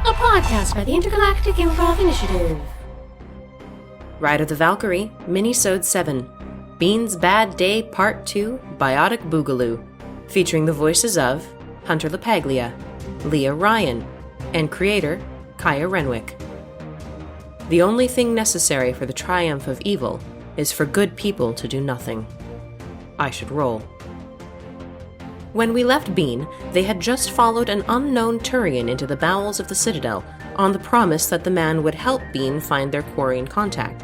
a podcast by the Intergalactic Improv Initiative. Ride of the Valkyrie, Minisode 7, Bean's Bad Day Part 2, Biotic Boogaloo, featuring the voices of Hunter LaPaglia, Leah Ryan, and creator Kaya Renwick. The only thing necessary for the triumph of evil is for good people to do nothing. I should roll. When we left Bean, they had just followed an unknown Turian into the bowels of the Citadel on the promise that the man would help Bean find their Quarian contact.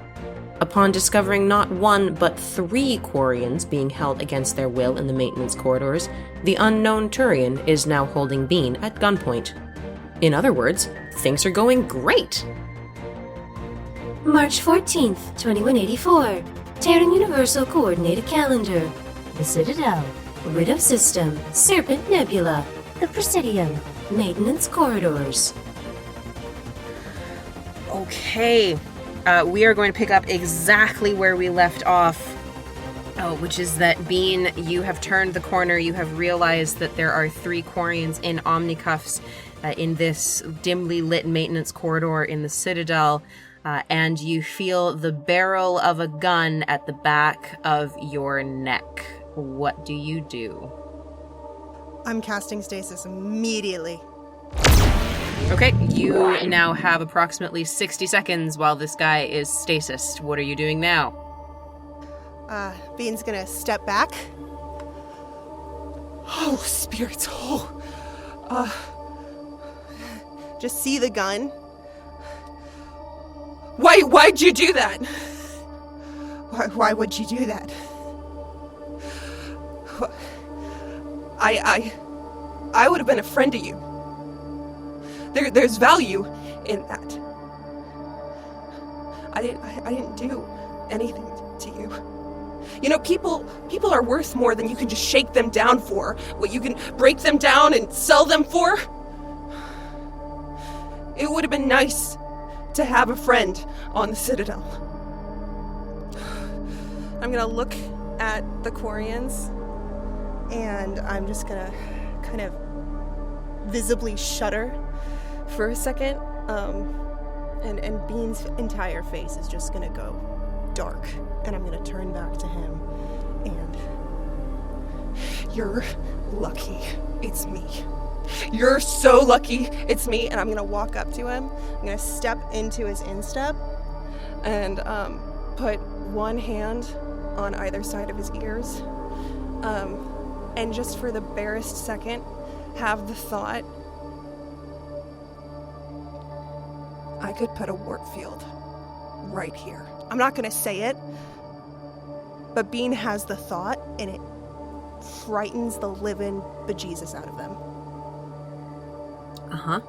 Upon discovering not one, but 3 Quarians being held against their will in the maintenance corridors, the unknown Turian is now holding Bean at gunpoint. In other words, things are going great! March 14th, 2184. Terran Universal Coordinated Calendar. The Citadel. Rid of System. Serpent Nebula. The Presidium. Maintenance Corridors. Okay, we are going to pick up exactly where we left off, which is that Bean, you have turned the corner, you have realized that there are 3 Quarians in Omnicuffs in this dimly lit maintenance corridor in the Citadel, and you feel the barrel of a gun at the back of your neck. What do you do? I'm casting stasis immediately. Okay, you now have approximately 60 seconds while this guy is stasis. What are you doing now? Bean's gonna step back. Oh, spirits, just see the gun. Why'd you do that? Why would you do that? I would have been a friend to you. There's value in that. I didn't do anything to you. You know, people are worth more than you can just shake them down for. What you can break them down and sell them for. It would have been nice to have a friend on the Citadel. I'm gonna look at the Quarians, and I'm just gonna kind of visibly shudder for a second, and Bean's entire face is just gonna go dark, and I'm gonna turn back to him, and you're lucky it's me. You're so lucky it's me. And I'm gonna walk up to him, I'm gonna step into his instep, and put one hand on either side of his ears, and just for the barest second, have the thought, I could put a warp field right here. I'm not gonna say it, but Bean has the thought, and it frightens the living bejesus out of them. Uh-huh.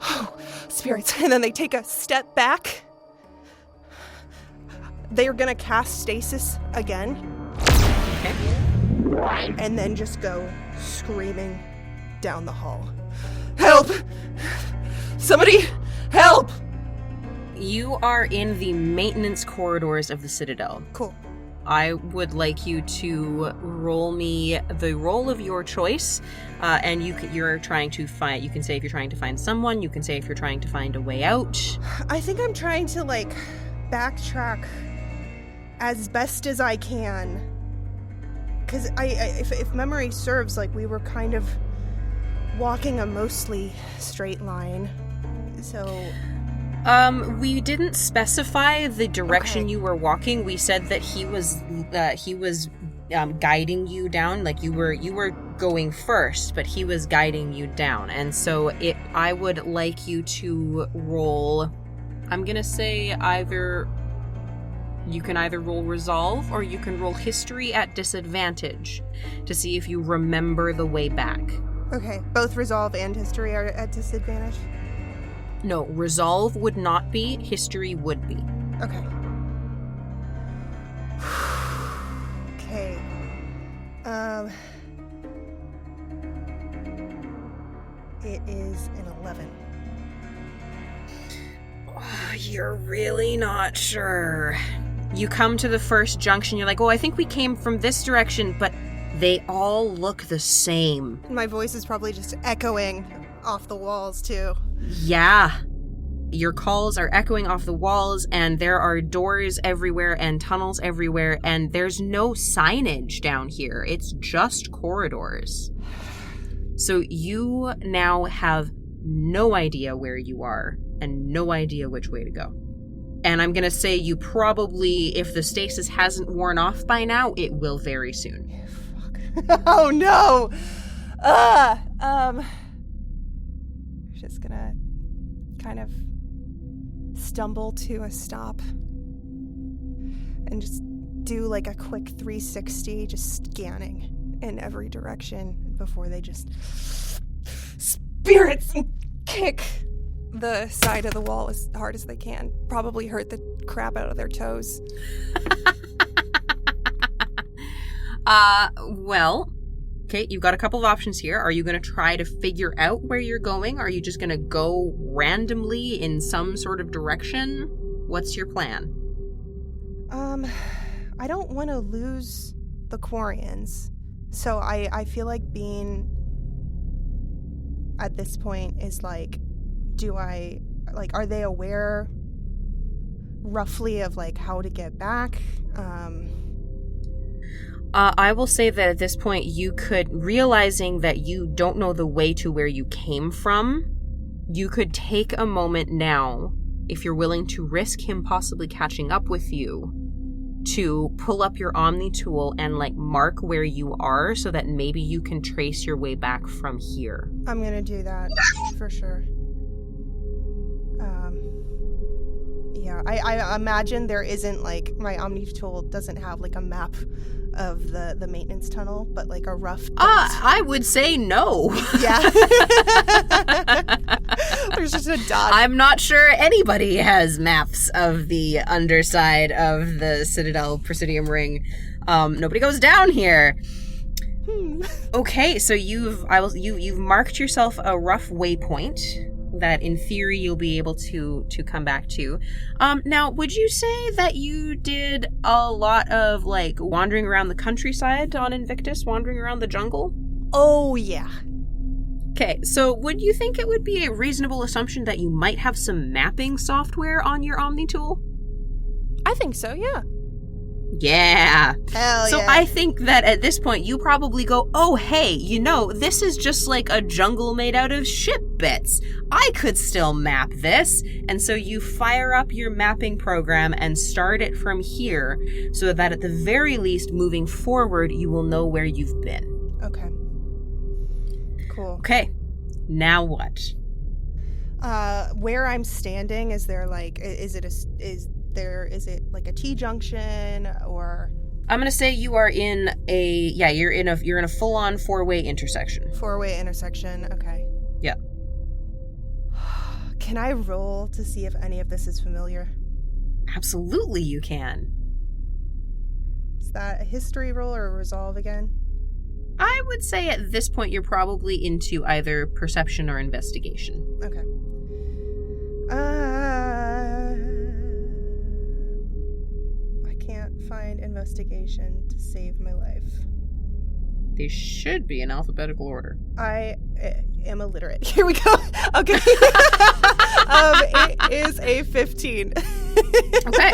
Oh, spirits. And then they take a step back. They're gonna cast stasis again. Okay. And then just go screaming down the hall. Help! Somebody, help! You are in the maintenance corridors of the Citadel. Cool. I would like you to roll me the roll of your choice, and you're trying to find. You can say if you're trying to find someone. You can say if you're trying to find a way out. I think I'm trying to backtrack as best as I can, because if memory serves, we were kind of walking a mostly straight line, so. We didn't specify the direction you were walking. We said that he was guiding you down. You were going first, but he was guiding you down. And so I would like you to roll. I'm gonna say you can either roll resolve or you can roll history at disadvantage to see if you remember the way back. Okay, both resolve and history are at disadvantage. No, resolve would not be, history would be. Okay. Okay. It is an 11. Oh, you're really not sure. You come to the first junction, you're like, I think we came from this direction, but They all look the same. My voice is probably just echoing off the walls, too. Yeah. Your calls are echoing off the walls, and there are doors everywhere and tunnels everywhere, and there's no signage down here. It's just corridors. So you now have no idea where you are and no idea which way to go. And I'm going to say you probably, if the stasis hasn't worn off by now, it will very soon. Fuck. Oh, no! Just gonna kind of stumble to a stop and just do like a quick 360, just scanning in every direction before they just spirits and kick the side of the wall as hard as they can. Probably hurt the crap out of their toes. Well, okay, you've got a couple of options here. Are you going to try to figure out where you're going? Are you just going to go randomly in some sort of direction? What's your plan? I don't want to lose the Quarians, so I feel like being at this point is like, are they aware roughly of like how to get back? I will say that at this point you could, realizing that you don't know the way to where you came from, you could take a moment now, if you're willing to risk him possibly catching up with you, to pull up your Omni tool and like mark where you are so that maybe you can trace your way back from here. I'm gonna do that for sure. Yeah, I imagine there isn't like, my Omni tool doesn't have like a map of the maintenance tunnel, but like a rough dot. I would say no. Yeah. There's just a dot. I'm not sure anybody has maps of the underside of the Citadel Presidium ring. Nobody goes down here. Okay, so you've marked yourself a rough waypoint that in theory you'll be able to come back to. Now, would you say that you did a lot of like wandering around the countryside on Invictus, wandering around the jungle? Oh, yeah. Okay, so would you think it would be a reasonable assumption that you might have some mapping software on your Omni tool? I think so, yeah. Yeah. Hell so yeah. I think that at this point you probably go, oh hey, this is just like a jungle made out of ship bits. I could still map this. And so you fire up your mapping program and start it from here so that at the very least moving forward you will know where you've been. Okay. Cool. Okay. Now what? Where I'm standing, is there like, is it like a T-junction or? I'm gonna say you are in you're in a full-on four-way intersection. Four-way intersection, okay. Yeah. Can I roll to see if any of this is familiar? Absolutely you can. Is that a history roll or a resolve again? I would say at this point you're probably into either perception or investigation. Okay. I can't find investigation to save my life. They should be in alphabetical order. I am illiterate. Here we go. Okay. It is a 15. Okay.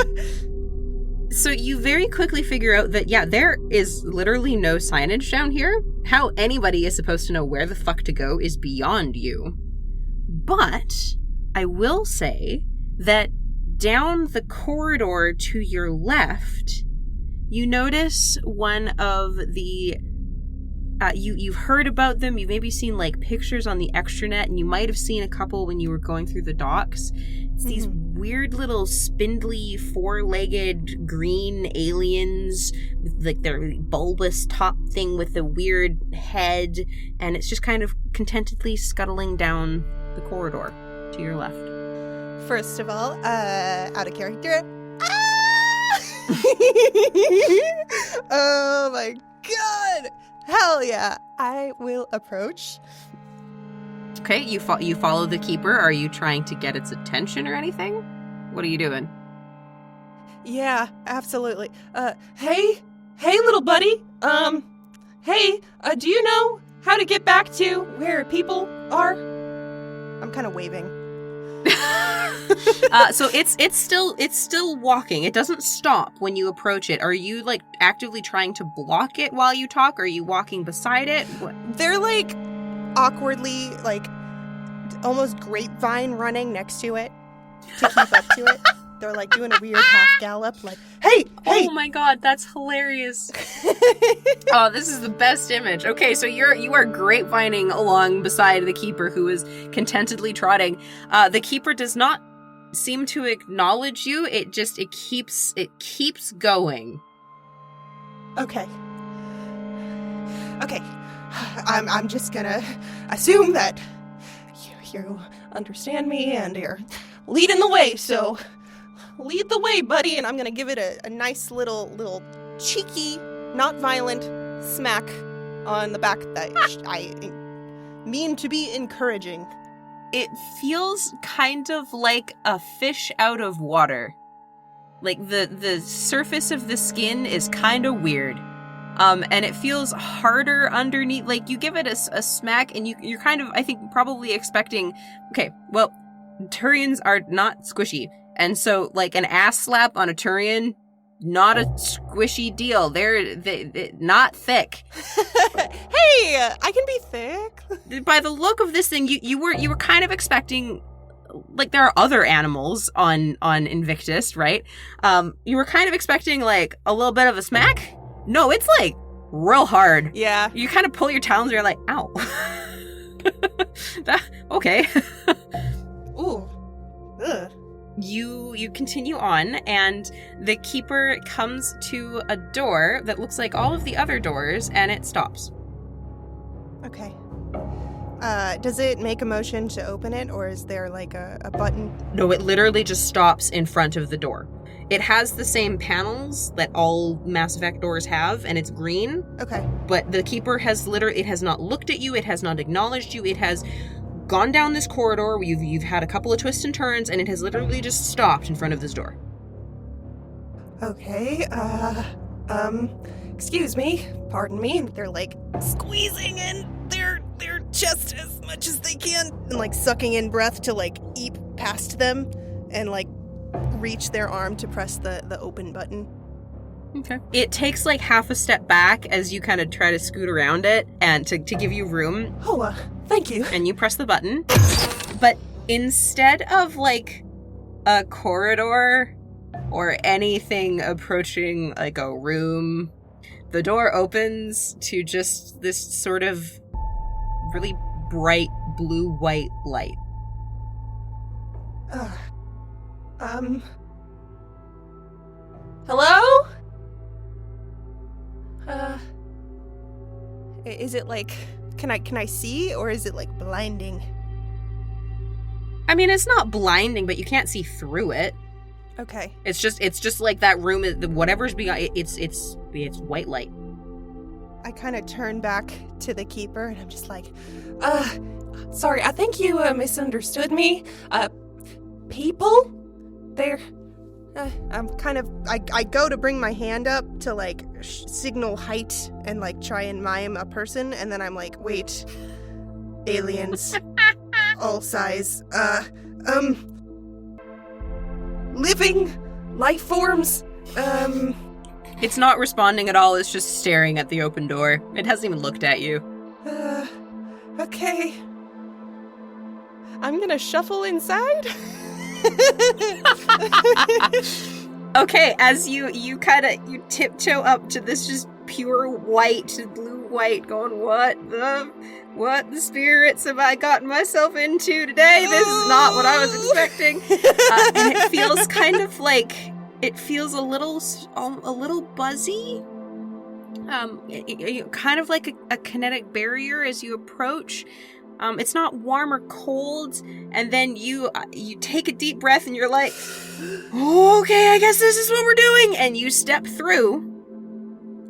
So you very quickly figure out that, there is literally no signage down here. How anybody is supposed to know where the fuck to go is beyond you. But I will say that down the corridor to your left, you notice one of the... you've heard about them, you've maybe seen like pictures on the extranet, and you might have seen a couple when you were going through the docks. It's these weird little spindly, four-legged green aliens with like their bulbous top thing with the weird head, and it's just kind of contentedly scuttling down the corridor to your left. First of all, out of character. Ah! Oh my god! Hell yeah! I will approach. Okay, you follow the keeper. Are you trying to get its attention or anything? What are you doing? Yeah, absolutely. Hey little buddy. Hey, do you know how to get back to where people are? I'm kind of waving. So it's still walking. It doesn't stop when you approach it. Are you like actively trying to block it while you talk? Or are you walking beside it? What? They're like awkwardly, like almost grapevine running next to it to keep up to it. They're like doing a weird half gallop, like, hey! Oh my god, that's hilarious. Oh, this is the best image. Okay, so you are grapevining along beside the keeper who is contentedly trotting. The keeper does not seem to acknowledge you. It keeps going. Okay. I'm just gonna assume that you understand me and you're leading the way, so lead the way, buddy, and I'm gonna give it a nice little cheeky, not violent smack on the back that I mean to be encouraging. It feels kind of like a fish out of water. Like the surface of the skin is kind of weird. And it feels harder underneath. Like you give it a smack and you're kind of, I think, probably expecting, okay, well, Turians are not squishy. And so, like, an ass slap on a Turian, not a squishy deal. They're not thick. Hey, I can be thick. By the look of this thing, you were kind of expecting, like, there are other animals on Invictus, right? You were kind of expecting, like, a little bit of a smack. No, it's, like, real hard. Yeah. You kind of pull your talons and you're like, ow. Okay. Ooh. Ugh. You continue on, and the keeper comes to a door that looks like all of the other doors, and it stops. Okay. Does it make a motion to open it, or is there like a button? No, it literally just stops in front of the door. It has the same panels that all Mass Effect doors have, and it's green. Okay. But the keeper has it has not looked at you, it has not acknowledged you, it has gone down this corridor, you've had a couple of twists and turns, and it has literally just stopped in front of this door. Okay, excuse me, pardon me. They're like squeezing in their chest as much as they can and like sucking in breath to like eat past them and like reach their arm to press the open button. Okay. It takes like half a step back as you kind of try to scoot around it and to give you room. Oh, thank you. And you press the button. But instead of like a corridor or anything approaching like a room, the door opens to just this sort of really bright blue-white light. Hello? Is it like, can I see, or is it like blinding? I mean, it's not blinding, but you can't see through it. Okay. It's just like that room, whatever's behind, it's white light. I kind of turn back to the keeper, and I'm just like, Sorry, I think you misunderstood me. People? They're... I'm kind of, I go to bring my hand up to like signal height and like try and mime a person, and then I'm like, wait, aliens, all size, living life forms, It's not responding at all, it's just staring at the open door. It hasn't even looked at you. Okay. I'm gonna shuffle inside. Okay, as you tiptoe up to this just pure white, blue-white, going, what the spirits have I gotten myself into today? This is not what I was expecting. And it feels kind of like, it feels a little buzzy. Kind of like a kinetic barrier as you approach. It's not warm or cold, and then you take a deep breath and you're like, okay, I guess this is what we're doing, and you step through.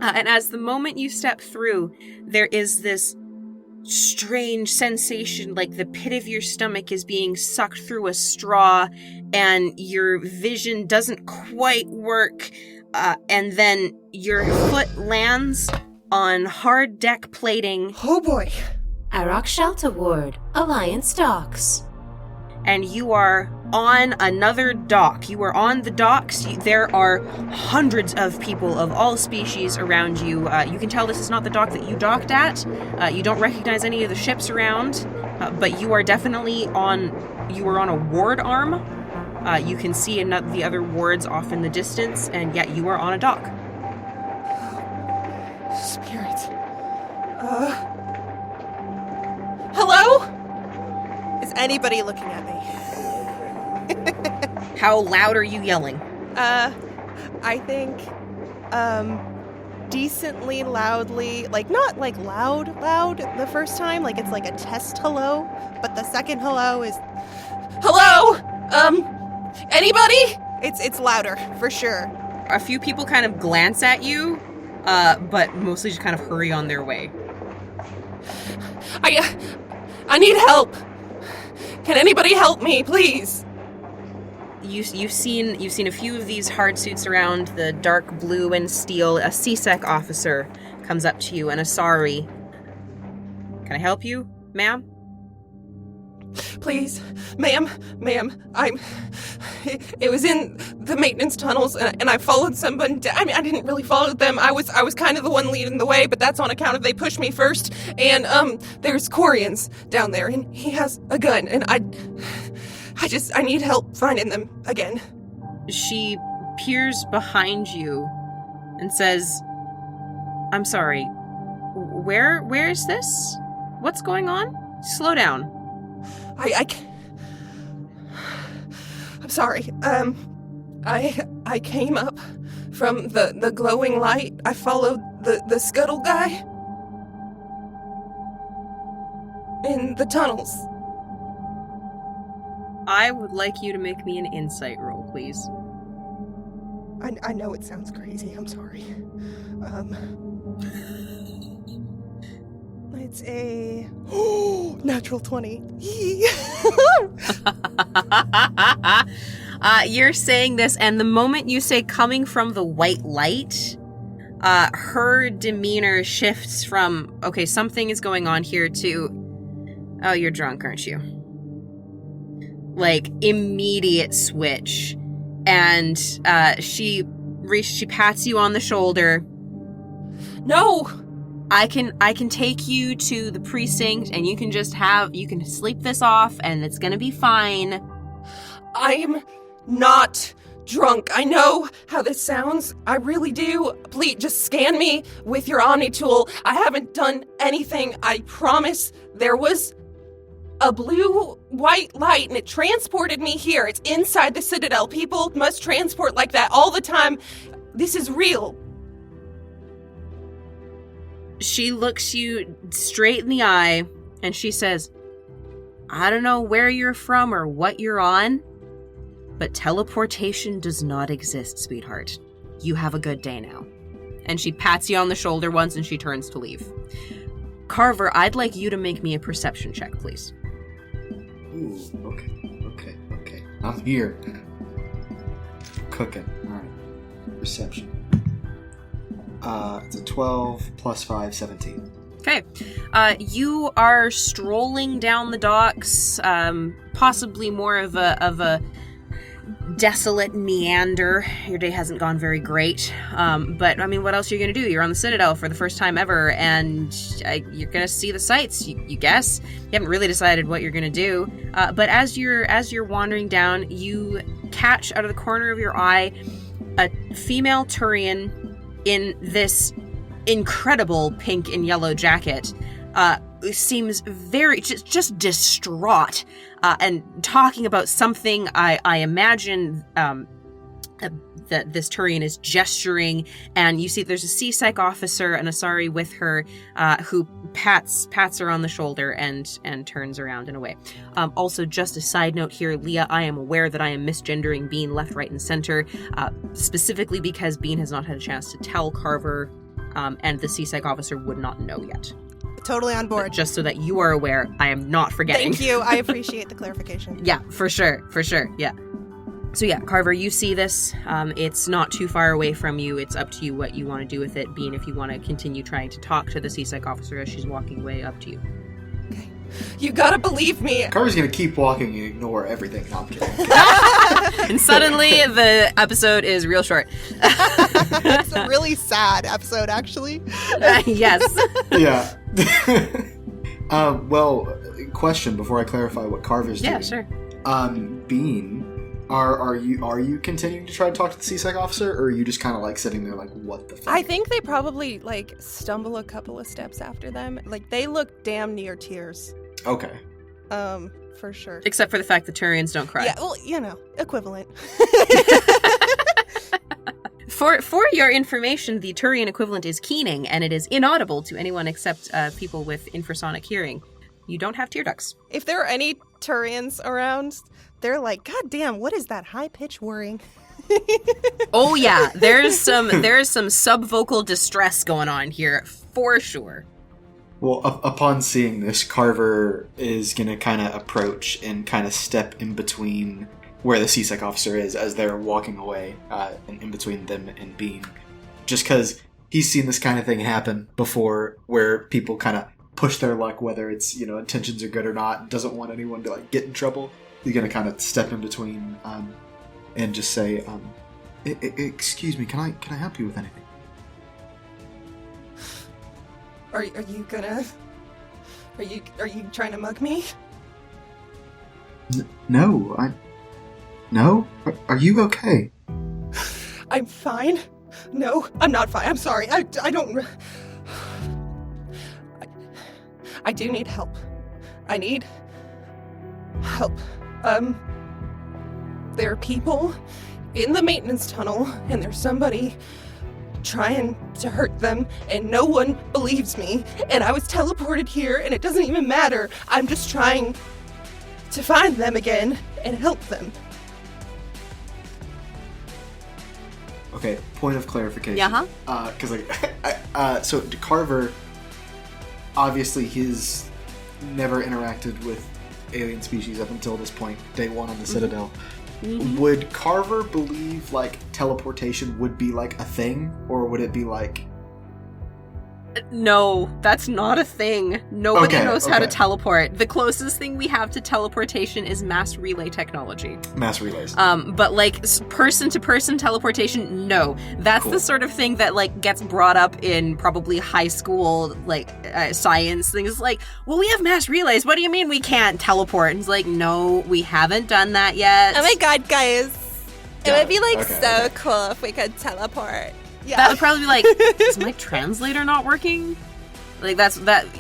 And as the moment you step through, there is this strange sensation, like the pit of your stomach is being sucked through a straw, and your vision doesn't quite work, and then your foot lands on hard deck plating. Oh boy. Arok Shelter Ward, Alliance Docks. And you are on another dock. You are on the docks. There are hundreds of people of all species around you. You can tell this is not the dock that you docked at. You don't recognize any of the ships around, but you are definitely you are on a ward arm. You can see the other wards off in the distance, and yet you are on a dock. Spirit. Hello? Is anybody looking at me? How loud are you yelling? I think, decently loudly, like, not like loud the first time, like it's like a test hello, but the second hello is, Hello? Anybody? it's louder, for sure. A few people kind of glance at you, but mostly just kind of hurry on their way. I need help. Can anybody help me, please? You've seen a few of these hard suits around, the dark blue and steel. A CSEC officer comes up to you, and a sorry. Can I help you, ma'am? Please, ma'am, it was in the maintenance tunnels, and I followed someone. I mean, I didn't really follow them. I was kind of the one leading the way, but that's on account of they pushed me first. And there's Corians down there, and he has a gun, and I need help finding them again. She peers behind you and says, "I'm sorry. Where is this? What's going on? Slow down." I'm sorry. I came up from the glowing light. I followed the scuttle guy in the tunnels. I would like you to make me an insight roll, please. I know it sounds crazy, I'm sorry. It's a natural 20. You're saying this, and the moment you say coming from the white light, her demeanor shifts from, okay, something is going on here, to, oh, you're drunk, aren't you? Like, immediate switch. And she pats you on the shoulder. No! I can take you to the precinct, and you can sleep this off, and it's gonna be fine. I'm not drunk. I know how this sounds. I really do. Please, just scan me with your Omni tool. I haven't done anything. I promise. There was a blue-white light, and it transported me here. It's inside the Citadel. People must transport like that all the time. This is real. She looks you straight in the eye, and she says, I don't know where you're from or what you're on, but teleportation does not exist, sweetheart. You have a good day now. And she pats you on the shoulder once, and she turns to leave. Carver, I'd like you to make me a perception check, please. Ooh, okay. I'm here. Cooking. All right. Perception. It's a 12 plus 5, 17. Okay. You are strolling down the docks, possibly more of a desolate meander. Your day hasn't gone very great. But, I mean, what else are you going to do? You're on the Citadel for the first time ever, and you're going to see the sights, you guess. You haven't really decided what you're going to do. But as you're wandering down, you catch out of the corner of your eye a female Turian in this incredible pink and yellow jacket, seems very just distraught, and talking about something. I imagine that this Turian is gesturing, and you see there's a CSEC officer, an Asari with her, who pats her on the shoulder and turns around and away. Also, just a side note here, Leah, I am aware that I am misgendering Bean left, right, and center, specifically because Bean has not had a chance to tell Carver, and the CSEC officer would not know yet. Totally on board. But just so that you are aware, I am not forgetting. Thank you. I appreciate the clarification. Yeah, for sure. Yeah. So yeah, Carver, you see this. It's not too far away from you. It's up to you what you want to do with it, Bean, if you want to continue trying to talk to the CSEC officer as she's walking away, up to you. Okay. You gotta believe me. Carver's gonna keep walking and ignore everything. No, I'm kidding. And suddenly the episode is real short. It's a really sad episode, actually. Yes. Yeah. Well, question before I clarify what Carver's doing. Yeah, sure. Bean, are you continuing to try to talk to the CSEC officer, or are you just kind of like sitting there like, what the fuck? I think they probably like stumble a couple of steps after them. Like they look damn near tears. Okay. For sure. Except for the fact the Turians don't cry. Yeah, well, equivalent. For your information, the Turian equivalent is keening, and it is inaudible to anyone except people with infrasonic hearing. You don't have tear ducts. If there are any Turians around, they're like, God damn, what is that high-pitched whirring? Oh yeah, there's some subvocal distress going on here, for sure. Well, upon seeing this, Carver is going to kind of approach and kind of step in between where the CSEC officer is as they're walking away, and in between them and Bean. Just because he's seen this kind of thing happen before, where people kind of push their luck, whether it's, intentions are good or not, doesn't want anyone to, like, get in trouble. He's going to kind of step in between and just say, excuse me, can I help you with anything? Are you gonna... Are you trying to mug me? No, No? Are you okay? I'm fine. No, I'm not fine. I'm sorry. I don't... I do need help. I need help. There are people in the maintenance tunnel, and there's somebody trying to hurt them, and no one believes me, and I was teleported here, and it doesn't even matter. I'm just trying to find them again and help them. Okay, point of clarification. Yeah, Because, so Carver, obviously he's never interacted with alien species up until this point, day one on the Citadel. Mm-hmm. Would Carver believe, like, teleportation would be, like, a thing? Or would it be, like... No, that's not a thing. Nobody knows how to teleport. The closest thing we have to teleportation is mass relay technology. Mass relays. But like person-to-person teleportation, no. That's the sort of thing that like gets brought up in probably high school like science things. Like, well, we have mass relays. What do you mean we can't teleport? And it's like, no, we haven't done that yet. Oh my god, guys! It would be like so cool if we could teleport. Yeah. That would probably be like, is my translator not working? Like,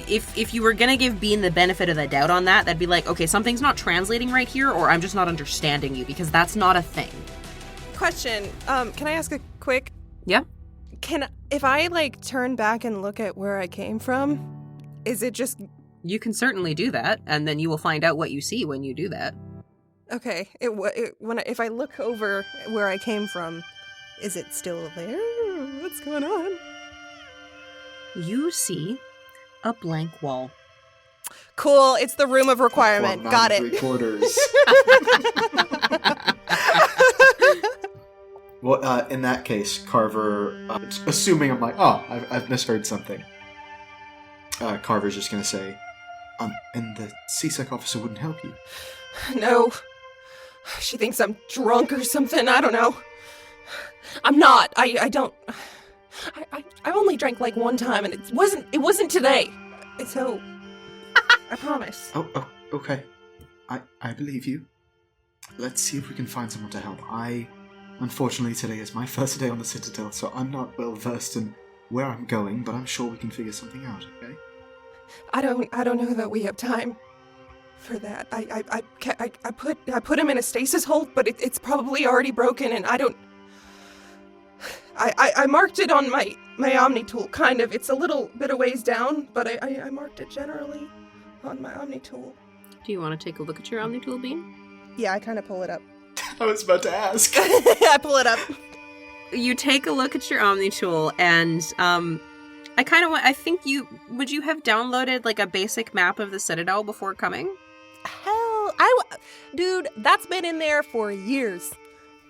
if you were gonna give Bean the benefit of the doubt on that, that'd be like, okay, something's not translating right here, or I'm just not understanding you, because that's not a thing. Question, can I ask a quick? Yeah? If I, like, turn back and look at where I came from, is it just... You can certainly do that, and then you will find out what you see when you do that. Okay, if I look over where I came from, is it still there? What's going on? You see a blank wall. Cool, it's the room of requirement. Got it. 3/4. Well, in that case, Carver, assuming I'm like, oh, I've misheard something. Carver's just gonna say, and the CSEC officer wouldn't help you. No. She thinks I'm drunk or something, I don't know. I'm not. I don't... I only drank like one time, and it wasn't today. So, I promise. Oh, okay. I believe you. Let's see if we can find someone to help. Unfortunately, today is my first day on the Citadel, so I'm not well versed in where I'm going, but I'm sure we can figure something out, okay? I don't know that we have time for that. I put him in a stasis hold, but it's probably already broken, and I don't... I marked it on my Omni tool, kind of. It's a little bit of ways down, but I marked it generally on my Omni tool. Do you want to take a look at your Omni tool, Bean? Yeah, I kind of pull it up. I was about to ask. I pull it up. You take a look at your Omni tool, and I think would you have downloaded like a basic map of the Citadel before coming? Hell, dude, that's been in there for years.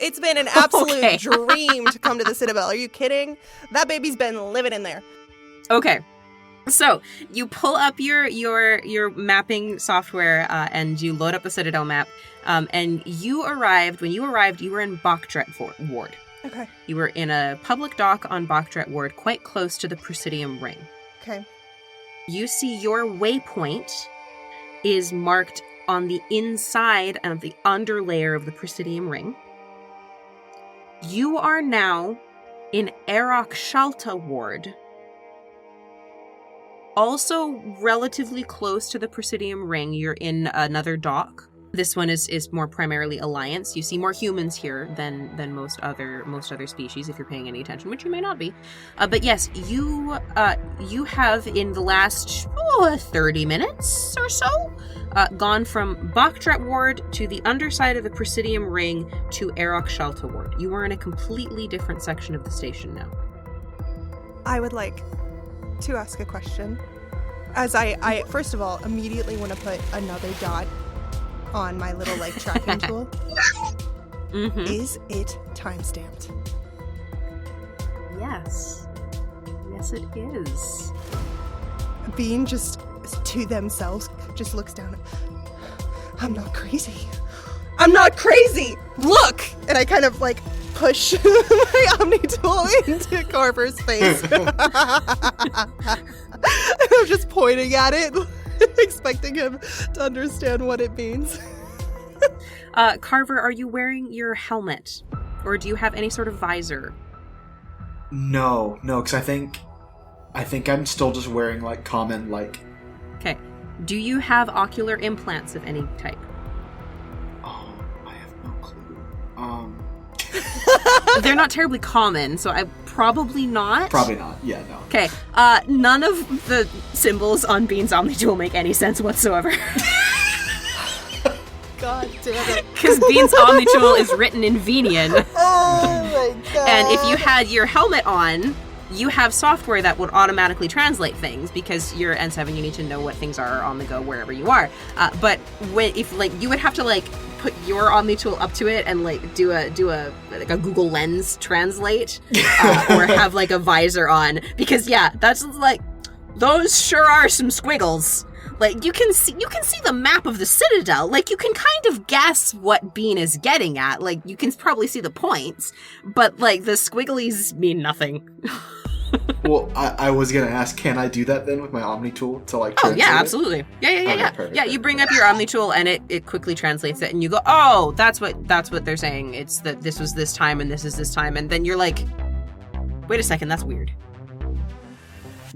It's been an absolute dream to come to the Citadel. Are you kidding? That baby's been living in there. Okay. So you pull up your mapping software and you load up the Citadel map. And when you arrived, you were in Backrooms Ward. Okay. You were in a public dock on Backrooms Ward, quite close to the Presidium Ring. Okay. You see your waypoint is marked on the inside of the underlayer of the Presidium Ring. You are now in Aleksandr Ward, also relatively close to the Presidium Ring. You're in another dock. This one is more primarily Alliance. You see more humans here than most other species, if you're paying any attention, which you may not be. But yes, you have in the last 30 minutes or so gone from Backrooms Ward to the underside of the Presidium Ring to Aleksandr Ward. You are in a completely different section of the station now. I would like to ask a question. As I first of all immediately want to put another dot on my little like tracking tool. Mm-hmm. Is it time-stamped? Yes, it is. Bean just to themselves just looks down. I'm not crazy. I'm not crazy. Look, and I kind of like push my Omni tool into Carver's face. I'm just pointing at it, expecting him to understand what it means. Carver, are you wearing your helmet? Or do you have any sort of visor? No, because I think I'm still just wearing like common like. Okay. Do you have ocular implants of any type? Oh, I have no clue. They're not terribly common, so I probably not. Probably not. Yeah, no. Okay. None of the symbols on Bean's Omni tool make any sense whatsoever. God damn it. Because Bean's Omni tool is written in Venian. Oh my god. And if you had your helmet on, you have software that would automatically translate things because you're N7, you need to know what things are on the go wherever you are. But if you would have to like put your Omni tool up to it and like do a Google Lens translate or have like a visor on, because that's like those sure are some squiggles. Like you can see the map of the Citadel. Like you can kind of guess what Bean is getting at. Like you can probably see the points, but like the squigglies mean nothing. Well, I was gonna ask, can I do that then with my Omni tool to like? Oh yeah, translate absolutely. Yeah. Perfect, Yeah, you bring up your Omni tool and it quickly translates it, and you go, oh, that's what they're saying. It's that this was this time and this is this time, and then you're like, wait a second, that's weird.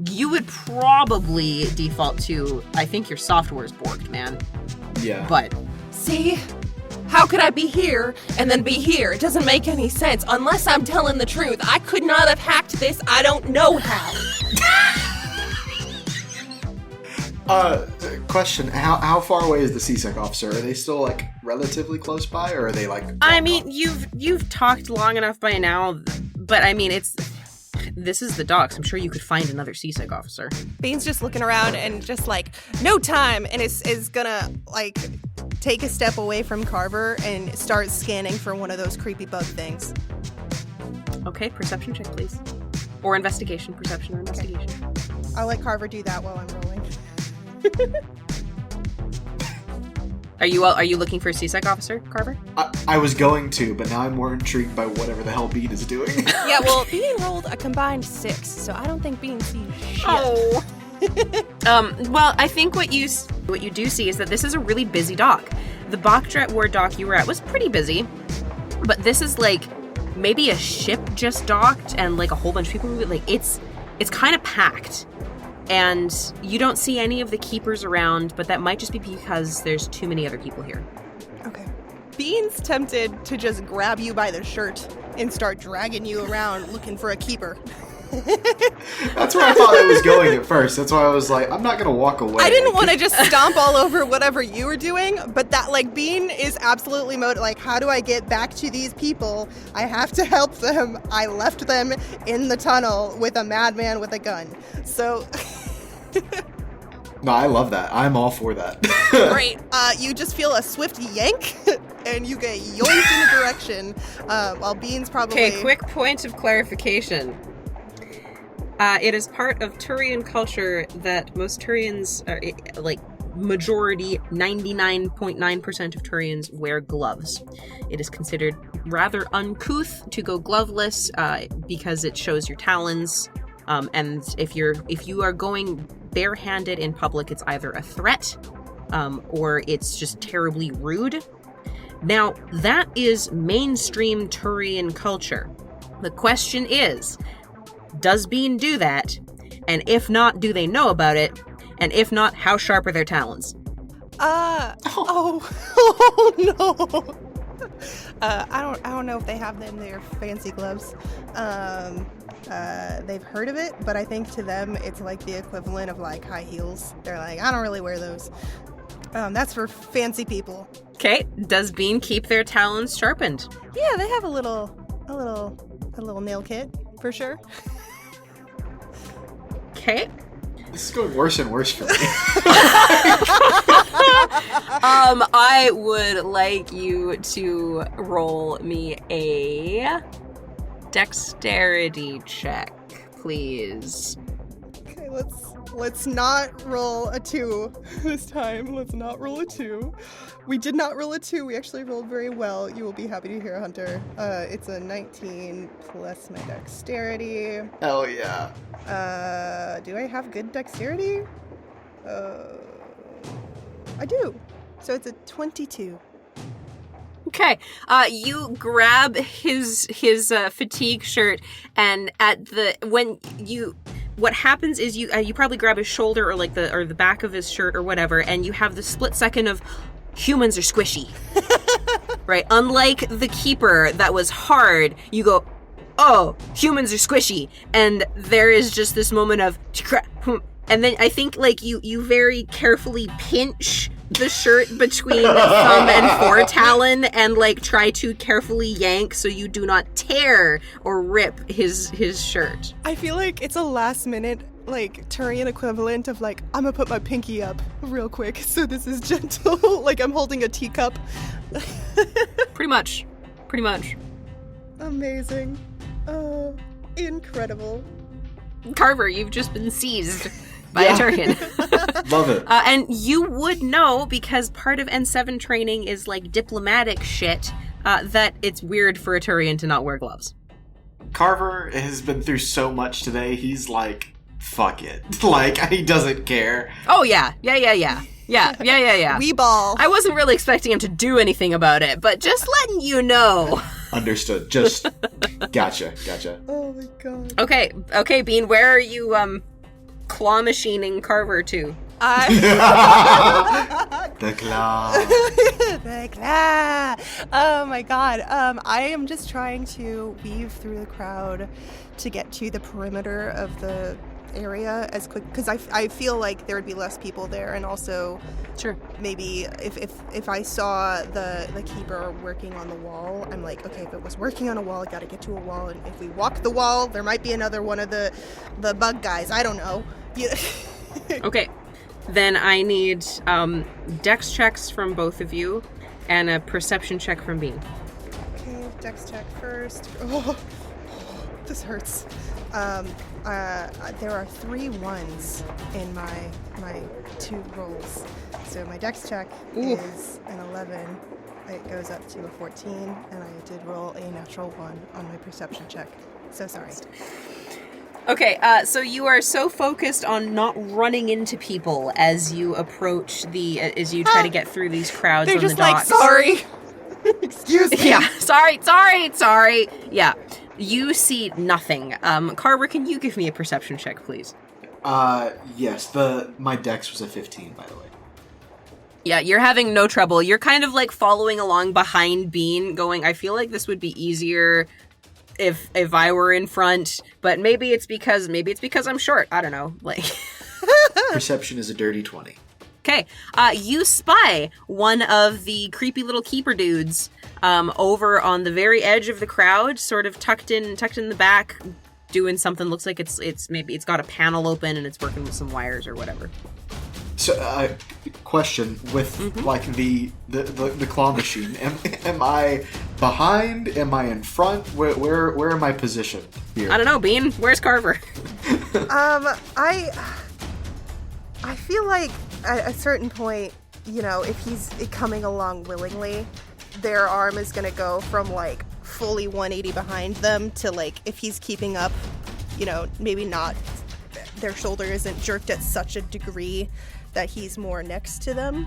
You would probably default to, I think your software is borked, man. Yeah. But See? How could I be here and then be here? It doesn't make any sense unless I'm telling the truth. I could not have hacked this. I don't know how. Question: How far away is the CSEC officer? Are they still like relatively close by, or are they like? I mean, you've talked long enough by now, but I mean, this is the docks. I'm sure you could find another CSEC officer. Bean's just looking around and just like, no time, and is gonna like take a step away from Carver and start scanning for one of those creepy bug things. Okay, perception check, please. Or investigation. Perception or investigation. Okay. I'll let Carver do that while I'm rolling. Are you looking for a CSEC officer, Carver? I was going to, but now I'm more intrigued by whatever the hell Bean is doing. Yeah, well, Bean rolled a combined 6, so I don't think Bean sees shit. Oh. Well, I think what you do see is that this is a really busy dock. The Backrooms Ward dock you were at was pretty busy, but this is like maybe a ship just docked and like a whole bunch of people. Like it's kind of packed, and you don't see any of the keepers around. But that might just be because there's too many other people here. Okay. Bean's tempted to just grab you by the shirt and start dragging you around looking for a keeper. That's where I thought it was going at first. That's why I was like, I'm not gonna walk away. I didn't want to just stomp all over whatever you were doing, but that like Bean is absolutely like, how do I get back to these people? I have to help them. I left them in the tunnel with a madman with a gun. So No, I love that. I'm all for that. Great. You just feel a swift yank, and you get yoinked in a direction, while Bean's probably... Okay, quick point of clarification. It is part of Turian culture that most Turians, majority, 99.9% of Turians wear gloves. It is considered rather uncouth to go gloveless because it shows your talons. And if you are going barehanded in public, it's either a threat or it's just terribly rude. Now, that is mainstream Turian culture. The question is, does Bean do that? And if not, do they know about it? And if not, how sharp are their talons? Oh no. I don't know if they have them. They're fancy gloves. They've heard of it, but I think to them it's like the equivalent of like high heels. They're like, I don't really wear those. That's for fancy people. Okay. Does Bean keep their talons sharpened? Yeah, they have a little nail kit for sure. Okay. This is going worse and worse for me. I would like you to roll me a dexterity check, please. Okay, let's not roll a 2 this time. Let's not roll a 2. We did not roll a 2. We actually rolled very well. You will be happy to hear, Hunter. It's a 19 plus my dexterity. Hell yeah. Do I have good dexterity? I do. So it's a 22. Okay. You grab his fatigue shirt, and what happens is you probably grab his shoulder or the back of his shirt or whatever, and you have the split second of humans are squishy. Right? Unlike the keeper that was hard, you go, oh, humans are squishy, and there is just this moment of, and then I think you very carefully pinch the shirt between thumb and foretalon and try to carefully yank so you do not tear or rip his shirt. I feel like it's a last minute Turian equivalent of I'm gonna put my pinky up real quick so this is gentle. I'm holding a teacup. Pretty much. Amazing. Oh, incredible. Carver, you've just been seized by a Turian. Love it. And you would know, because part of N7 training is diplomatic shit, that it's weird for a Turian to not wear gloves. Carver has been through so much today, he's fuck it. He doesn't care. Oh, yeah. We ball. I wasn't really expecting him to do anything about it, but just letting you know. Understood. Just gotcha. Oh my god. Okay, Bean, where are you claw machining Carver to? The claw. The claw. Oh my god. I am just trying to weave through the crowd to get to the perimeter of the area as quick, because I feel like there would be less people there, and also sure, maybe if I saw the keeper working on the wall, I'm like, okay, if it was working on a wall, I gotta get to a wall, and if we walk the wall, there might be another one of the bug guys. I don't know. Okay, then I need dex checks from both of you and a perception check from Bean. Okay, dex check first. Oh, this hurts. There are 3 1s in my 2 rolls. So my dex check is an 11. It goes up to a 14, and I did roll a natural 1 on my perception check. So sorry. Okay, so you are so focused on not running into people as you approach as you try to get through these crowds on the docks. They're just sorry. Excuse me. Yeah, sorry. Yeah. You see nothing. Carver, can you give me a perception check, please? Yes. My dex was a 15, by the way. Yeah, you're having no trouble. You're kind of following along behind Bean, going, I feel like this would be easier if I were in front, but maybe it's because I'm short. I don't know. Perception is a dirty 20. Okay. You spy one of the creepy little keeper dudes over on the very edge of the crowd, sort of tucked in the back, doing something. Looks like it's maybe it's got a panel open and it's working with some wires or whatever. So, question with like the claw machine. Am I behind? Am I in front? Where am I positioned here? I don't know, Bean. Where's Carver? I feel like at a certain point, if he's coming along willingly, their arm is gonna go from like fully 180 behind them to like if he's keeping up, maybe not. Their shoulder isn't jerked at such a degree that he's more next to them.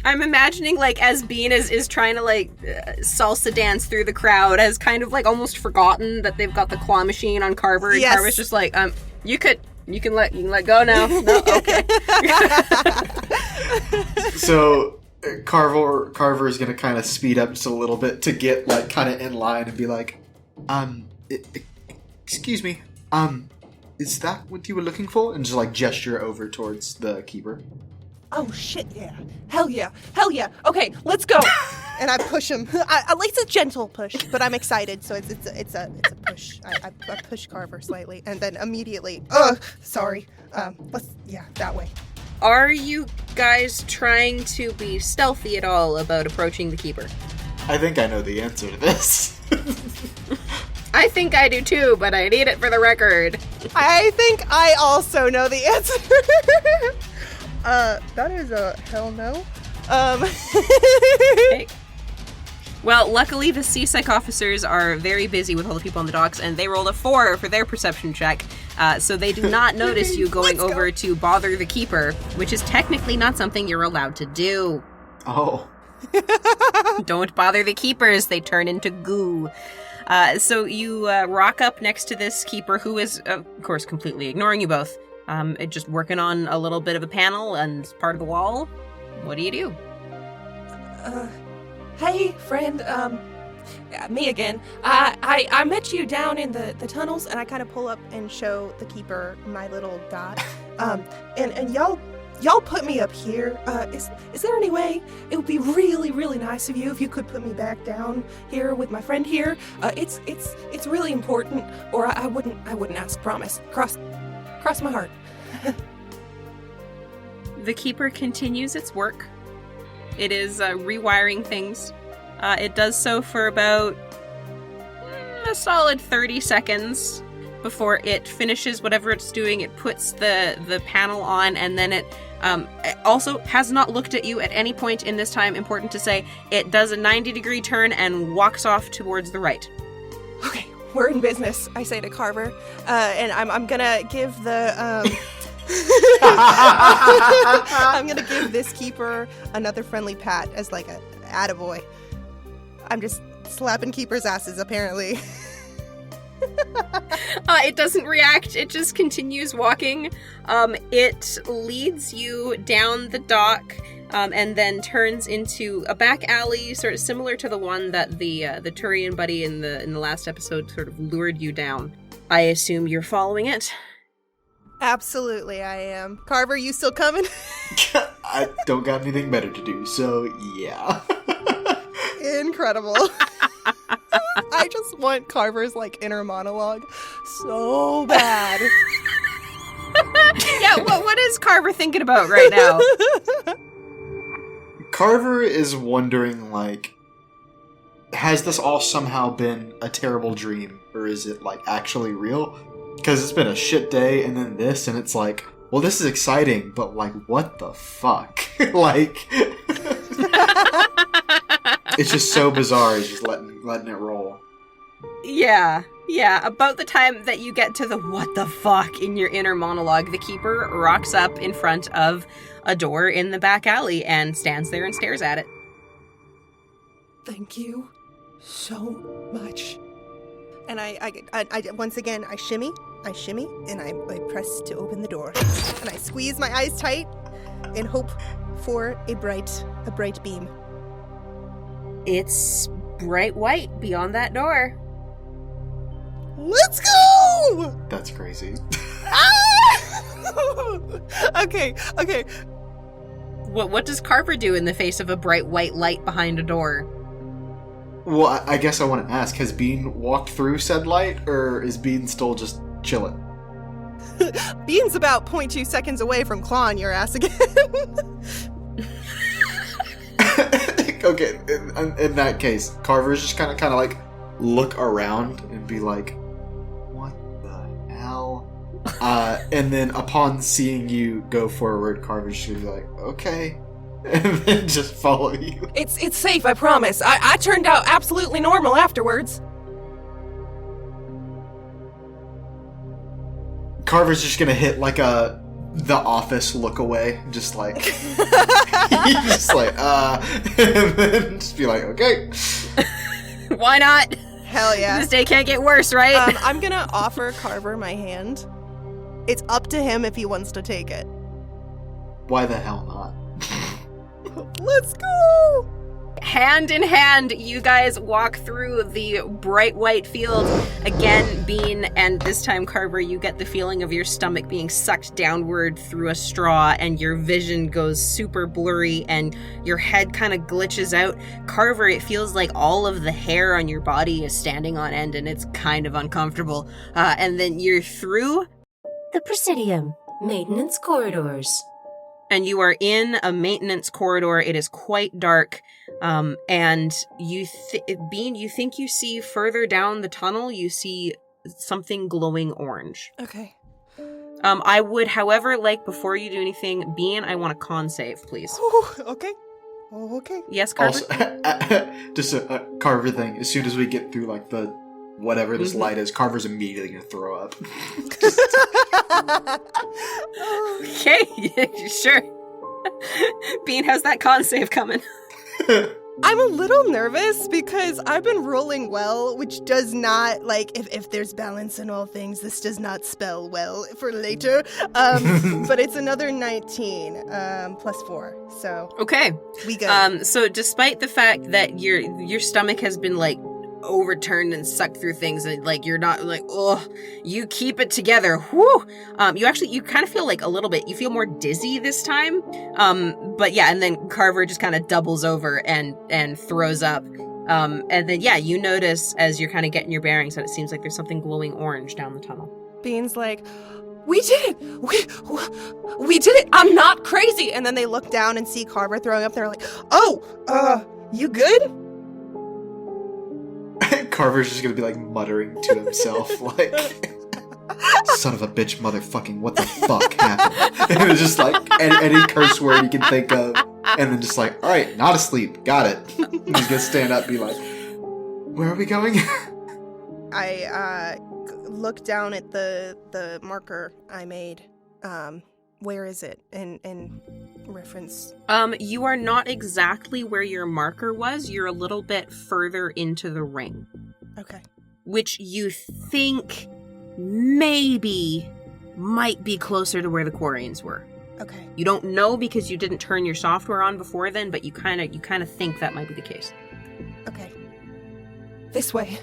I'm imagining, like, as Bean is trying to, like, salsa dance through the crowd, has kind of, like, almost forgotten that they've got the claw machine on Carver, and Carver's just like, you can let go now. No, okay. So, Carver is gonna kind of speed up just a little bit to get, like, kind of in line and be like, excuse me, is that what you were looking for? And just, like, gesture over towards the keeper. Oh, shit, yeah. Hell yeah. Okay, let's go. And I push him. It's a gentle push, but I'm excited, so it's a push. I push Carver slightly, and then immediately, sorry. That way. Are you guys trying to be stealthy at all about approaching the keeper? I think I know the answer to this. I think I do too, but I need it for the record. I think I also know the answer. That is a hell no. Okay. Well, luckily the C-Psych officers are very busy with all the people on the docks, and they rolled a 4 for their perception check, so they do not notice you going over to bother the keeper, which is technically not something you're allowed to do. Oh. Don't bother the keepers, they turn into goo. So you rock up next to this keeper who is, of course, completely ignoring you both. Just working on a little bit of a panel and part of the wall. What do you do? Hey, friend, me again. I met you down in the tunnels, And I kind of pull up and show the keeper my little dot. And y'all put me up here. Is there any way it would be really, really nice of you if you could put me back down here with my friend here? It's really important, or I wouldn't ask, promise. Cross my heart. The keeper continues its work. It is rewiring things. It does so for about a solid 30 seconds before it finishes whatever it's doing. It puts the panel on, and then it also has not looked at you at any point in this time. Important to say, it does a 90-degree turn and walks off towards the right. Okay, we're in business, I say to Carver. And I'm gonna give the... I'm gonna give this keeper another friendly pat as like a attaboy. I'm just slapping keepers' asses, apparently. It doesn't react. It just continues walking. It leads you down the dock, and then turns into a back alley, sort of similar to the one that the Turian buddy in the last episode sort of lured you down. I assume you're following it. Absolutely, I am. Carver, you still coming? I don't got anything better to do, so yeah. Incredible. I just want Carver's like inner monologue so bad. Yeah, what is Carver thinking about right now? Carver is wondering, like, has this all somehow been a terrible dream, or is it like actually real? Because it's been a shit day, and then this, and it's like, well, this is exciting, but like, what the fuck? Like, it's just so bizarre. He's just letting it roll. Yeah. About the time that you get to the what the fuck in your inner monologue, the keeper rocks up in front of a door in the back alley and stands there and stares at it. Thank you so much. And I once again, I shimmy, and I press to open the door. And I squeeze my eyes tight and hope for a bright beam. It's bright white beyond that door. Let's go! That's crazy. Okay. What does Carver do in the face of a bright white light behind a door? Well, I guess I want to ask, has Bean walked through said light, or is Bean still just chilling? Bean's about 0.2 seconds away from clawing your ass again. Okay, in that case, Carver's just kind of like look around and be like, what the hell? And then upon seeing you go forward, Carver's just gonna be like, okay. And then just follow you. It's safe, I promise. I turned out absolutely normal afterwards. Carver's just gonna hit like the Office look away, just like he's just like and then just be like, okay. Why not? Hell yeah. This day can't get worse, right? I'm gonna offer Carver my hand. It's up to him if he wants to take it. Why the hell not? Let's go! Hand in hand, you guys walk through the bright white field. Again, Bean, and this time, Carver, you get the feeling of your stomach being sucked downward through a straw, and your vision goes super blurry, and your head kind of glitches out. Carver, it feels like all of the hair on your body is standing on end, and it's kind of uncomfortable. And then you're through. The Presidium. Maintenance corridors. And you are in a maintenance corridor. It is quite dark. And Bean, you think you see further down the tunnel, you see something glowing orange. Okay. I would, however, like, before you do anything, Bean, I want a con save, please. Ooh, okay. Oh, okay. Yes, Carver? Also, just a Carver thing. As soon as we get through, like, the whatever this light is, Carver's immediately gonna throw up. Okay, sure. Bean, how's that con save coming? I'm a little nervous because I've been rolling well, which does not, like, if there's balance in all things, this does not spell well for later. But it's another 19, plus 4, so. Okay. We good. So despite the fact that your stomach has been, like, overturned and sucked through things, and like you're not like, oh, you keep it together. Whew. You kind of feel like a little bit, you feel more dizzy this time. But yeah, and then Carver just kind of doubles over and throws up. And then yeah, you notice as you're kind of getting your bearings that it seems like there's something glowing orange down the tunnel. Bean's like, We did it! We did it! I'm not crazy! and then they look down and see Carver throwing up. They're like, oh, you good? Carver's just gonna be like muttering to himself, like, son of a bitch, motherfucking, what the fuck happened? And it's just like any curse word you can think of, and then just like, alright, not asleep, got it. And he's gonna stand up and be like, where are we going? I look down at the marker I made. Where is it in reference? You are not exactly where your marker was. You're a little bit further into the ring. Okay. Which you think maybe might be closer to where the Quarians were. Okay. You don't know because you didn't turn your software on before then, but you kind of think that might be the case. Okay. This way.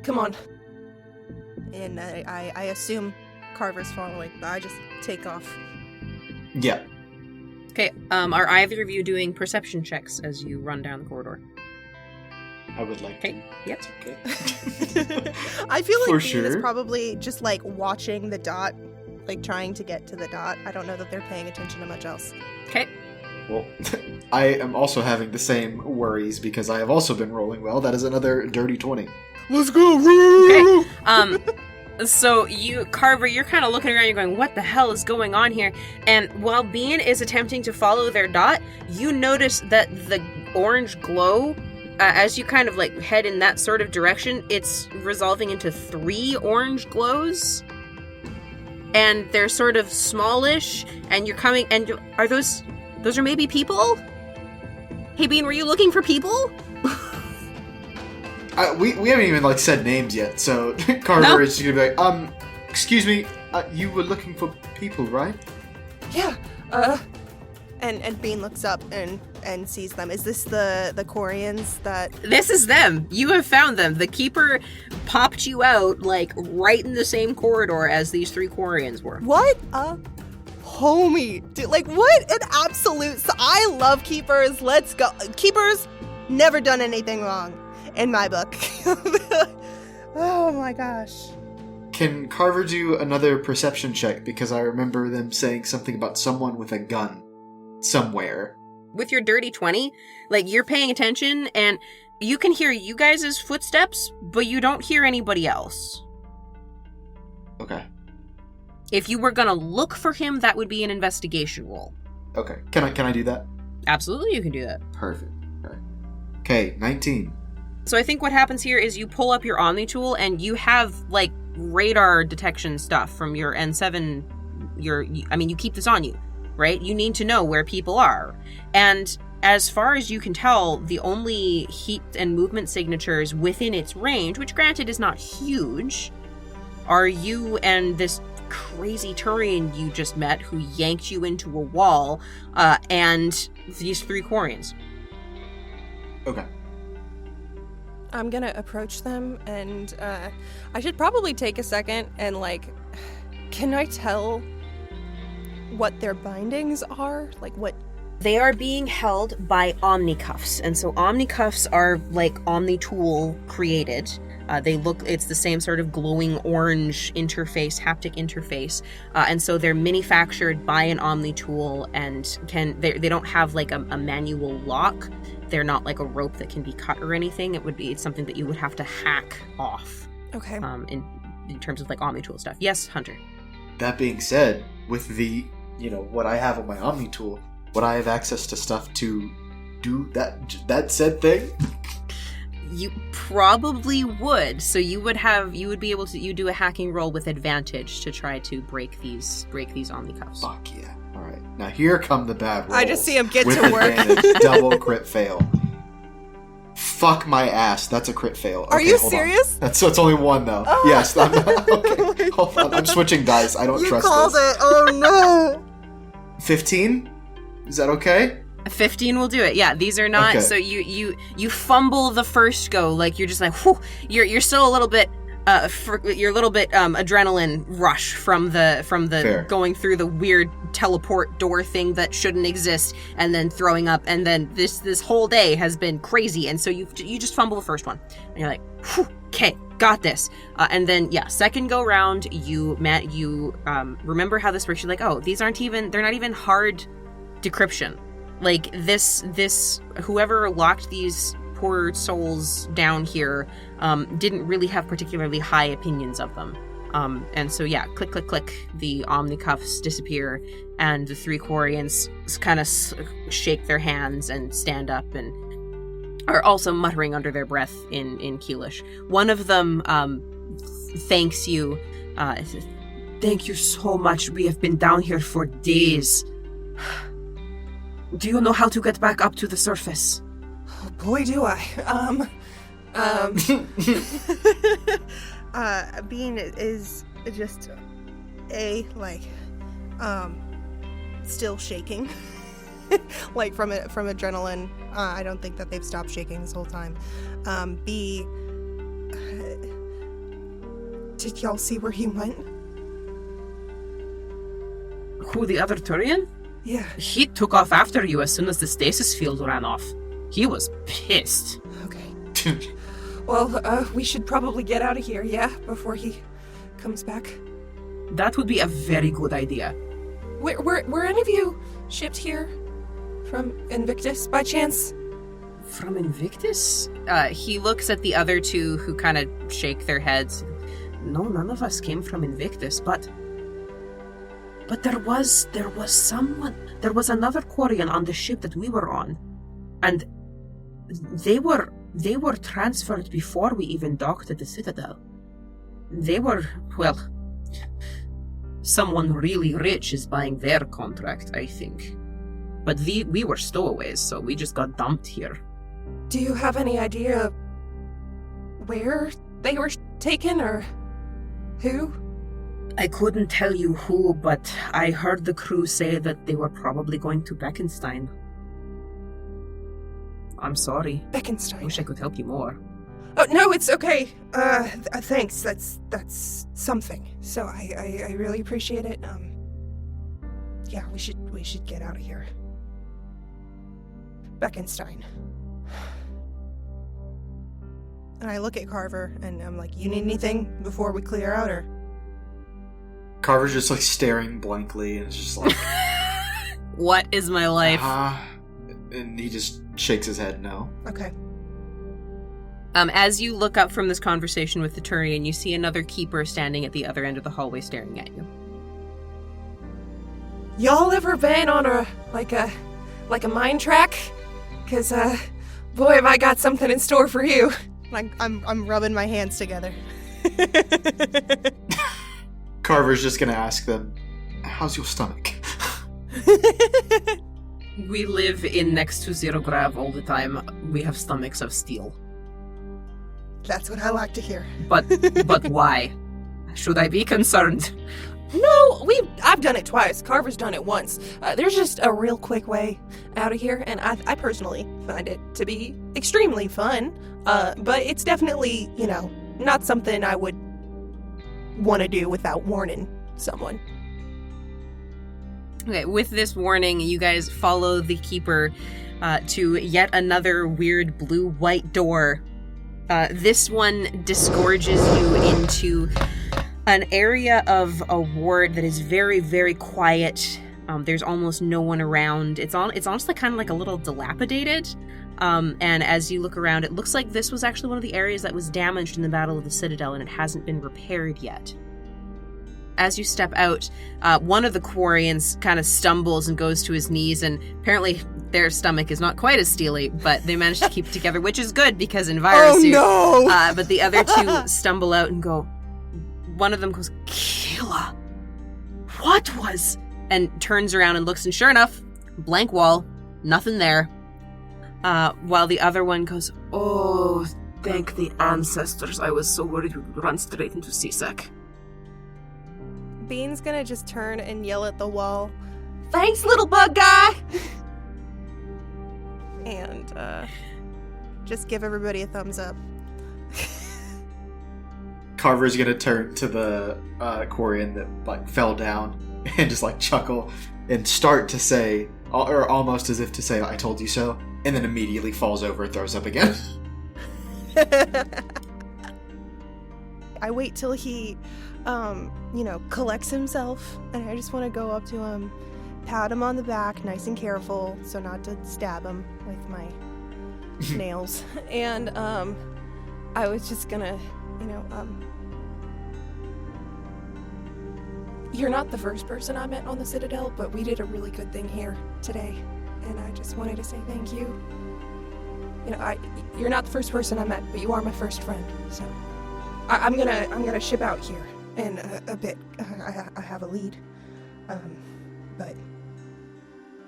Come on. And I assume Carver's following, but I just take off. Yeah. Okay, are either of you doing perception checks as you run down the corridor? I would like Okay, yep. Okay. I feel like For Bean sure. is probably just like watching the dot, like trying to get to the dot. I don't know that they're paying attention to much else. Okay. Well, I am also having the same worries because I have also been rolling well. That is another dirty 20. Let's go! Okay. So you, Carver, you're kind of looking around, you're going, what the hell is going on here? And while Bean is attempting to follow their dot, you notice that the orange glow, as you kind of like head in that sort of direction, it's resolving into 3 orange glows. And they're sort of smallish, and you're coming, and are those are maybe people? Hey Bean, were you looking for people? We haven't even like said names yet, so Carver is just gonna be like, excuse me, you were looking for people, right? Yeah, And Bean looks up and sees them. Is this the Quarians that... This is them. You have found them. The Keeper popped you out, like, right in the same corridor as these 3 Quarians were. What a homie. Dude, like, what an absolute... I love Keepers. Let's go. Keepers, never done anything wrong in my book. Oh my gosh. Can Carver do another perception check? Because I remember them saying something about someone with a gun somewhere. With your dirty 20, like, you're paying attention, and you can hear you guys' footsteps, but you don't hear anybody else. Okay. If you were gonna look for him, that would be an investigation roll. Okay. Can I do that? Absolutely, you can do that. Perfect. Okay, 19. So I think what happens here is you pull up your Omni tool, and you have, like, radar detection stuff from your N7. You keep this on you, right? You need to know where people are. And as far as you can tell, the only heat and movement signatures within its range, which granted is not huge, are you and this crazy Turian you just met who yanked you into a wall, and these 3 Quarians. Okay. I'm gonna approach them, and I should probably take a second and, like, can I tell what their bindings are? Like, what? They are being held by Omnicuffs, and so Omnicuffs are, like, Omni tool created. It's the same sort of glowing orange interface, haptic interface, and so they're manufactured by an Omni tool, and they don't have, like, a manual lock. They're not like a rope that can be cut or anything. It's something that you would have to hack off. Okay. In terms of, like, Omni tool stuff. Yes, Hunter. That being said, with the, what I have on my Omni tool, would I have access to stuff to do that said thing? You probably would. So you would be able to do a hacking roll with advantage to try to break these Omnicuffs. Fuck yeah. All right. Now here come the bad rolls. I just see him get with to work. Advantage, double crit fail. Fuck my ass. That's a crit fail. Are you serious? It's only 1 though. Oh. Yes. Okay. Hold on. I'm switching dice. I don't trust called this. it. Oh no. 15? Is that okay? 15 will do it. Yeah, these are not. Okay. So you fumble the first go, like, you're just like, whew, you're still a little bit adrenaline rush from the Fair. going through the weird teleport door thing that shouldn't exist, and then throwing up, and then this whole day has been crazy, and so you just fumble the first one, and you're like, whew, okay, got this, and then second go round, you remember how this works. You're like, oh, they're not even hard decryption. Like, this whoever locked these poor souls down here didn't really have particularly high opinions of them. And so, click, click, click, the Omnicuffs disappear, and the 3 Quarians kind of shake their hands and stand up and are also muttering under their breath in Keelish. One of them thanks you. Thank you so much. We have been down here for days. Do you know how to get back up to the surface? Oh, boy, do I. Bean is just still shaking, like from adrenaline. I don't think that they've stopped shaking this whole time. B, did y'all see where he went? Who, the other Turian? Yeah. He took off after you as soon as the stasis field ran off. He was pissed. Okay. Well, we should probably get out of here, before he comes back. That would be a very good idea. Were any of you shipped here from Invictus, by chance? From Invictus? He looks at the other 2 who kind of shake their heads. No, none of us came from Invictus, but there was someone. There was another Quarian on the ship that we were on, and they were transferred before we even docked at the Citadel. They were, well, someone really rich is buying their contract, I think. But we were stowaways, so we just got dumped here. Do you have any idea where they were taken, or who? I couldn't tell you who, but I heard the crew say that they were probably going to Beckenstein. I'm sorry. Beckenstein. Wish I could help you more. Oh, no, it's okay. Thanks. That's something. So I really appreciate it. Yeah, we should get out of here. Beckenstein. And I look at Carver, and I'm like, you need anything before we clear out, or? Carver's just like staring blankly and it's just like, What is my life? And he just shakes his head no. Okay. As you look up from this conversation with the Turian, you see another keeper standing at the other end of the hallway staring at you. Y'all ever been on a mine track? Cause boy, have I got something in store for you. I'm rubbing my hands together. Carver's just gonna ask them, how's your stomach? We live in next to zero grav all the time. We have stomachs of steel. That's what I like to hear. But why? Should I be concerned? No, I've done it twice. Carver's done it once. There's just a real quick way out of here, and I personally find it to be extremely fun. But it's definitely, not something I would want to do without warning someone. Okay, with this warning, you guys follow the keeper to yet another weird blue-white door. This one disgorges you into an area of a ward that is very, very quiet. There's almost no one around. It's honestly kind of like a little dilapidated. And as you look around, it looks like this was actually one of the areas that was damaged in the Battle of the Citadel, and it hasn't been repaired yet. As you step out, one of the Quarians kind of stumbles and goes to his knees, and apparently their stomach is not quite as steely, but they managed to keep it together, which is good because in virus suit. Oh no! But the other two stumble out and go. One of them goes, Kayla, what was? And turns around and looks, and sure enough, blank wall, nothing there. While the other one goes, oh, thank the ancestors. I was so worried we would run straight into CSEC. Bean's gonna just turn and yell at the wall, Thanks, little bug guy! and just give everybody a thumbs up. Carver's gonna turn to the Quarian that like fell down and just like chuckle and start to say, or almost as if to say, I told you so, and then immediately falls over and throws up again. I wait till he, collects himself, and I just want to go up to him, pat him on the back, nice and careful, so not to stab him with my nails. And I was just gonna, You're not the first person I met on the Citadel, but we did a really good thing here today, and I just wanted to say thank you. You're not the first person I met, but you are my first friend. So I'm gonna ship out here in a bit. I have a lead, but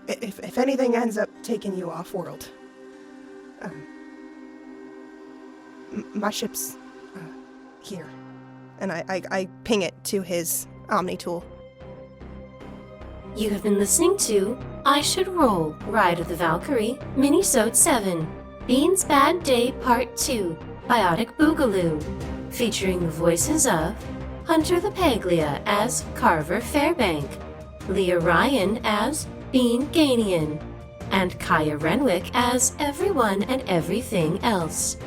if anything ends up taking you off world, my ship's here, and I ping it to his Omni tool. You have been listening to I Should Roll, Ride of the Valkyrie, Minisode 7, Bean's Bad Day Part 2, Biotic Boogaloo, featuring the voices of Hunter LaPaglia as Carver Fairbank, Leah Ryan as Bean Gainian, and Kaya Renwick as everyone and everything else.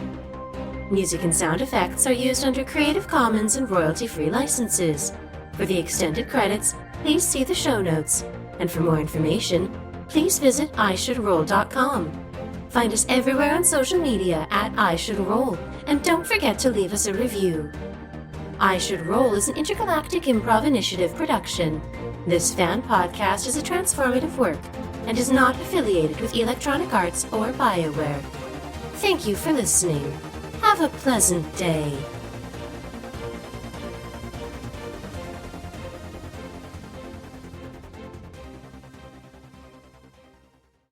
Music and sound effects are used under Creative Commons and royalty-free licenses. For the extended credits, please see the show notes. And for more information, please visit ishouldroll.com. Find us everywhere on social media at ishouldroll, and don't forget to leave us a review. I Should Roll is an Intergalactic Improv Initiative production. This fan podcast is a transformative work and is not affiliated with Electronic Arts or BioWare. Thank you for listening. Have a pleasant day.